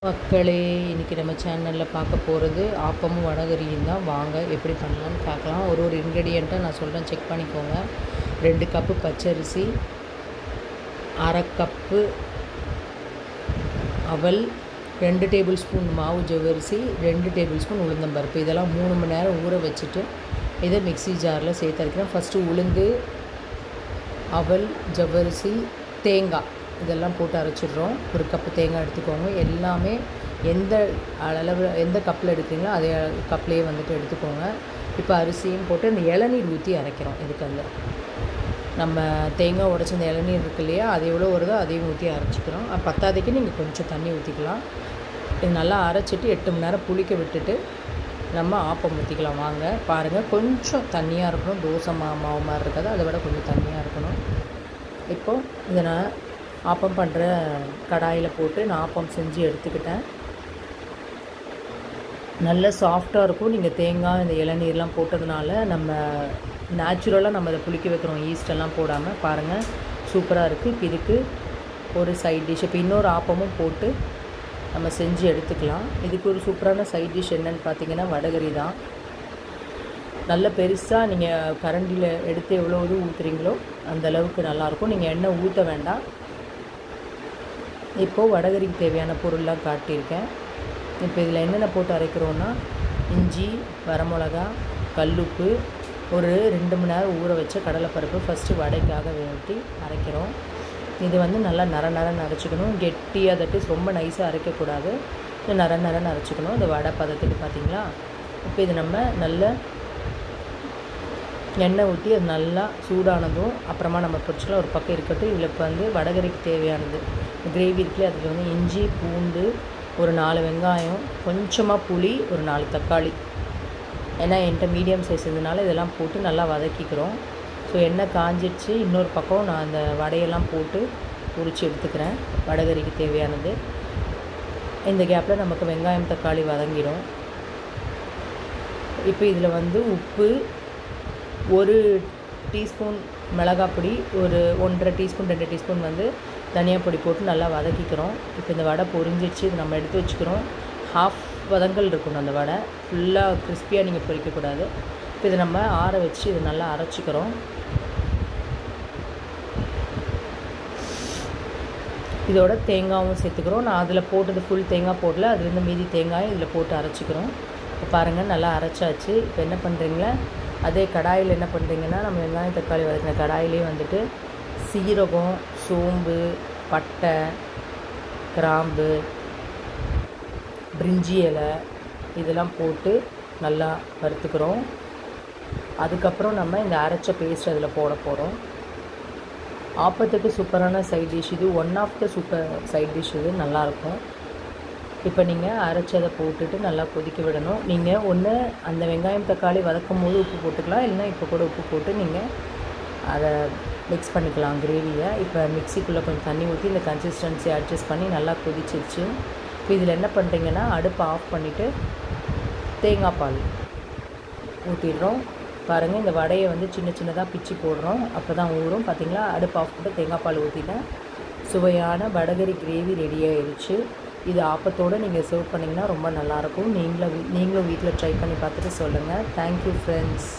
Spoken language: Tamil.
மக்களே, இன்றைக்கி நம்ம சேனலில் பார்க்க போகிறது ஆப்பமும் வடகரியும் தான். வாங்க எப்படி பண்ணலான்னு பார்க்கலாம். ஒரு இன்க்ரீடியண்ட்டை நான் சொல்கிறேன், செக் பண்ணிக்கோங்க. 2 கப்பு பச்சரிசி, அரை கப்பு அவல், 2 டேபிள் ஸ்பூன் மாவு ஜவ்வரிசி, 2 டேபிள் ஸ்பூன் உளுந்தம்பருப்பு. இதெல்லாம் 3 மணி நேரம் ஊற வச்சுட்டு இதை மிக்ஸி ஜாரில் சேர்த்து அரைக்கிறேன். ஃபஸ்ட்டு உளுந்து, அவல், ஜவ்வரிசி, தேங்காய் இதெல்லாம் போட்டு அரைச்சிடுறோம். 1 கப்பு தேங்காய் எடுத்துக்கோங்க. எல்லாமே எந்த அளவில் எந்த கப்பில் எடுக்கிறீங்களோ அதே கப்லேயே வந்துட்டு எடுத்துக்கோங்க. இப்போ அரிசியும் போட்டு இந்த இளநீர் ஊற்றி அரைக்கிறோம். இதுக்கு அந்த நம்ம தேங்காய் உடச்சி இந்த இளநீர் இருக்கு இல்லையா, அது எவ்வளோ வருதோ அதையும் ஊற்றி அரைச்சிக்கிறோம். பத்தாதைக்கு நீங்கள் கொஞ்சம் தண்ணி ஊற்றிக்கலாம். இது நல்லா அரைச்சிட்டு 8 மணி நேரம் புளிக்க விட்டுட்டு நம்ம ஆப்பம் ஊற்றிக்கலாம். வாங்க பாருங்கள், கொஞ்சம் தண்ணியாக இருக்கணும். தோசை மாவு மாதிரி இருக்காது, அதை விட கொஞ்சம் தண்ணியாக இருக்கணும். இப்போது இதை நான் ஆப்பம் பண்ணுற கடாயில் போட்டு நான் ஆப்பம் செஞ்சு எடுத்துக்கிட்டேன். நல்ல சாஃப்டாக இருக்கும். நீங்கள் தேங்காய் இந்த இளநீர்லாம் போட்டதுனால நம்ம நேச்சுரலாக நம்ம அதை புளிக்க வைக்கிறோம், ஈஸ்டெல்லாம் போடாமல். பாருங்கள், சூப்பராக இருக்குது. இப்போ இதுக்கு ஒரு சைட் டிஷ், இப்போ இன்னொரு ஆப்பமும் போட்டு நம்ம செஞ்சு எடுத்துக்கலாம். இதுக்கு ஒரு சூப்பரான சைட் டிஷ் என்னென்னு பார்த்தீங்கன்னா வடகரி தான். நல்ல பெருசாக நீங்கள் கரண்டியில் எடுத்து எவ்வளோ இது ஊற்றுறீங்களோ அந்தளவுக்கு நல்லாயிருக்கும். நீங்கள் எண்ணெய் ஊற்ற வேண்டாம். இப்போது வடகரிக்கு தேவையான பொருள்லாம் காட்டியிருக்கேன். இப்போ இதில் என்னென்ன போட்டு அரைக்கிறோன்னா, இஞ்சி, வரமிளகா, கல்லுப்பு, ஒரு 2 மணி நேரம் ஊற வச்ச கடலைப்பருப்பு ஃபஸ்ட்டு வடைக்காக வேண்டி அரைக்கிறோம். இது நல்லா நரன்னு அரைச்சிக்கணும். கெட்டியாக தட்டி ரொம்ப நைஸாக அரைக்கக்கூடாது. நரன்னு அரைச்சிக்கணும். இந்த வடை பதத்துக்கு பார்த்திங்களா. இப்போ இது நம்ம நல்ல எண்ணெய் ஊற்றி அது நல்லா சூடானதும் அப்புறமா நம்ம பொரிச்சிக்கலாம். ஒரு பக்கம் இருக்கட்டும். இதில் இப்போ வடகரிக்கு தேவையானது கிரேவி இருக்குல்ல, அதில் இஞ்சி, பூண்டு, ஒரு 4 வெங்காயம், கொஞ்சமாக புளி, ஒரு 4 தக்காளி. ஏன்னா என்கிட்ட மீடியம் சைஸ் இருந்ததுனால இதெல்லாம் போட்டு நல்லா வதக்கிக்கிறோம். ஸோ எண்ணெய் காஞ்சிடுச்சு. இன்னொரு பக்கம் நான் அந்த வடையெல்லாம் போட்டு பொரித்து எடுத்துக்கிறேன். வடகரிக்கு தேவையானது. இந்த கேப்பில் நமக்கு வெங்காயம், தக்காளி வதங்கிடும். இப்போ இதில் உப்பு, 1 டீஸ்பூன் மிளகாப்பொடி, ஒரு 1.5 டீஸ்பூன் 2 டீஸ்பூன் தனியா பொடி போட்டு நல்லா வதக்கிக்கிறோம். இப்போ இந்த வடை பொரிஞ்சிடுச்சு. இது நம்ம எடுத்து வச்சுக்கிறோம். ஹாஃப் வதங்கல் இருக்கணும் அந்த வடை, ஃபுல்லாக கிறிஸ்பியாக நீங்கள் பொரிக்கக்கூடாது. இப்போ இதை நம்ம ஆற வச்சு இது நல்லா அரைச்சிக்கிறோம். இதோட தேங்காயும் சேர்த்துக்கிறோம். நான் அதில் போட்டது ஃபுல் தேங்காய் போடல, அதுலேருந்து மீதி தேங்காயும் இதில் போட்டு அரைச்சிக்கிறோம். இப்போ பாருங்கள், நல்லா அரைச்சாச்சு. இப்போ என்ன பண்ணுறீங்களா, அதே கடாயில் என்ன பண்ணுறீங்கன்னா, நம்ம வெங்காயம் தக்காளி வதக்கின கடாயிலே சீரகம், சோம்பு, பட்டை, கிராம்பு, பிரிஞ்சி இலை இதெல்லாம் போட்டு நல்லா வறுத்துக்கிறோம். அதுக்கப்புறம் நம்ம இந்த அரைச்ச பேஸ்ட் அதில் போட போகிறோம். ஆப்பத்துக்கு சூப்பரான சைட் டிஷ் இது. One of the super side dish இது, நல்லாயிருக்கும். இப்போ நீங்கள் அரைச்சதை போட்டுட்டு நல்லா கொதிக்க விடணும். நீங்கள் ஒன்று அந்த வெங்காயம் தக்காளி வதக்கும் போது உப்பு போட்டுக்கலாம், இல்லைன்னா இப்போ கூட உப்பு போட்டு நீங்கள் அதை மிக்ஸ் பண்ணிக்கலாம் கிரேவியை. இப்போ மிக்சிக்குள்ளே கொஞ்சம் தண்ணி ஊற்றி இந்த கன்சிஸ்டன்சி அட்ஜஸ்ட் பண்ணி நல்லா கொதிச்சிருச்சு. இப்போ இதில் என்ன பண்ணுறீங்கன்னா, அடுப்பை ஆஃப் பண்ணிவிட்டு தேங்காய் பால் ஊற்றிடுறோம். பாருங்கள், இந்த வடையை சின்ன சின்னதாக பிச்சு போடுறோம், அப்போ தான் ஊறும். பார்த்திங்களா, அடுப்பு ஆஃப் பண்ணிட்டு தேங்காய் பால் ஊற்றிட்டேன். சுவையான வடகரி கிரேவி ரெடி ஆயிடுச்சு. இது ஆப்பத்தோடு நீங்கள் சர்வ் பண்ணிங்கன்னா ரொம்ப நல்லாயிருக்கும். நீங்களும் வீட்டில் ட்ரை பண்ணி பார்த்துட்டு சொல்லுங்கள். Thank you friends.